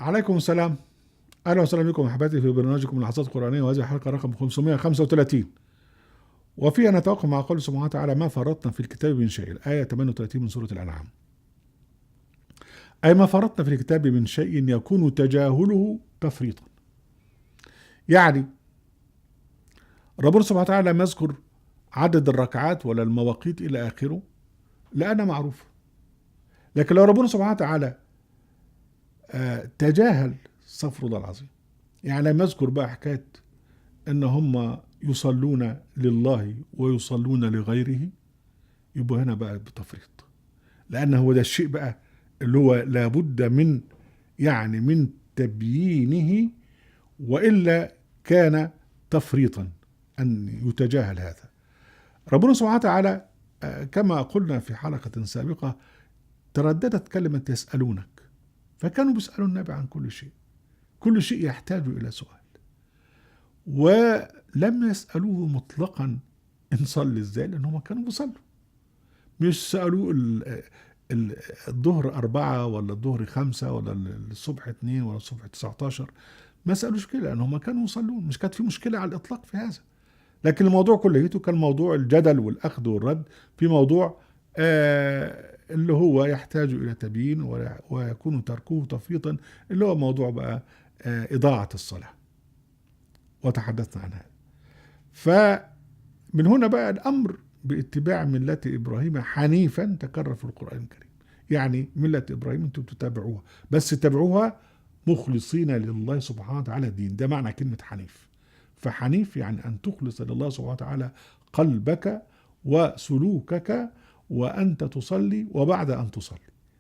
عليكم السلام. اهلا وسهلا بكم احبتي في برنامجكم لحظات قرانيه، وهذه الحلقه رقم 535، وفيها نتوقف مع قول سبحانه وتعالى: ما فرطنا في الكتاب من شيء، الايه 38 من سوره الانعام. اي ما فرطنا في الكتاب من شيء يكون تجاهله تفريطا. يعني ربنا سبحانه وتعالى لم يذكر عدد الركعات ولا المواقيت الى اخره لانها معروفه، لكن لو ربنا سبحانه وتعالى تجاهل، استغفر الله العظيم، يعني لم يذكر بقى حكايه ان هم يصلون لله ويصلون لغيره، يبقى هنا بقى بتفريط، لان هو ده الشيء بقى اللي هو لابد من، يعني من تبيينه، والا كان تفريطا ان يتجاهل هذا. ربنا سبحانه وتعالى كما قلنا في حلقة سابقة ترددت كلمة يسألونك، فكانوا بيسألوا النبي عن كل شيء، كل شيء يحتاج إلى سؤال، ولم يسألوه مطلقا نصلي ازاي، لأنهم كانوا بيصلوا. مش سألوه الظهر 4 ولا الظهر 5 ولا الصبح 2 ولا الصبح 19، ما سألوش كده لأنهم كانوا يصلون، مش كانت في مشكلة على الإطلاق في هذا. لكن الموضوع كليته كان موضوع الجدل والأخذ والرد في موضوع اللي هو يحتاج إلى تبيين ويكون تركه تفريطا، اللي هو موضوع بقى إضاعة الصلاة، وتحدثنا عن هذا. فمن هنا بقى الأمر باتباع ملة إبراهيم حنيفا تكرر في القرآن الكريم. يعني ملة إبراهيم أنتم تتابعوها، بس تتابعوها مخلصين لله سبحانه وتعالى الدين، ده معنى كلمة حنيف. فحنيف يعني أن تخلص لله سبحانه وتعالى قلبك وسلوكك وأنت تصلي وبعد أن تصلي.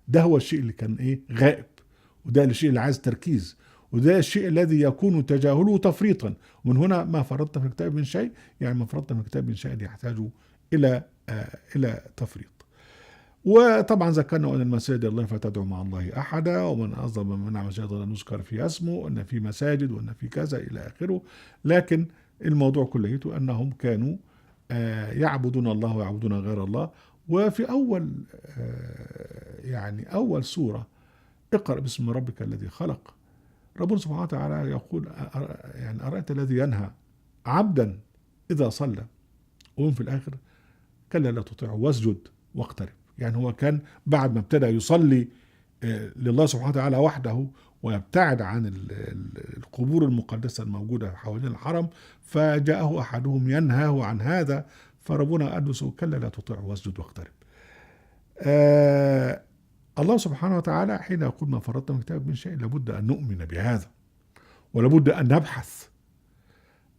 ده هو الشيء اللي كان غائب، وده الشيء اللي عايز تركيز، وده الشيء الذي يكون تجاهله تفريطا. ومن هنا ما فرطت في الكتاب من شيء، يعني ما فرطت في الكتاب من شيء يحتاج إلى تفريط. وطبعا ذكرنا أن المساجد الله فتدعو مع الله أحدا، ومن أظلم من منع مساجد الله نذكر في اسمه، وأن في مساجد وأن في كذا إلى آخره. لكن الموضوع كليته أنهم كانوا يعبدون الله ويعبدون غير الله. وفي أول يعني أول سورة اقرأ باسم ربك الذي خلق، ربنا سبحانه وتعالى يقول يعني أرأيت الذي ينهى عبدا إذا صلى، وهم في الآخر كلا لا تطيعه واسجد واقترب. يعني هو كان بعد ما ابتدى يصلي لله سبحانه وتعالى وحده ويبتعد عن القبور المقدسة الموجودة حوالين الحرم، فجاءه أحدهم ينهاه عن هذا، فربنا قال له كلا لا تطيعه واسجد واقترب. الله سبحانه وتعالى حين يقول ما فرطنا من كتاب من شيء لابد أن نؤمن بهذا، ولابد أن نبحث.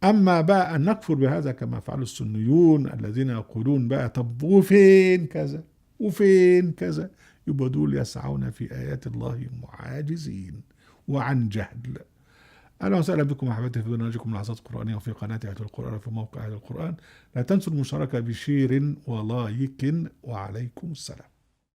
أما بقى أن نكفر بهذا كما فعل السنيون الذين يقولون بقى طب وفين كذا وفين كذا، يبقى دول يسعون في آيات الله معاجزين وعن جهل. أهلا وسهلا بكم أحبتي في برنامجكم لحظات قرآنية، وفي قناة أهل القرآن في موقع أهل القرآن. لا تنسوا المشاركة بشير ولايك، وعليكم السلام.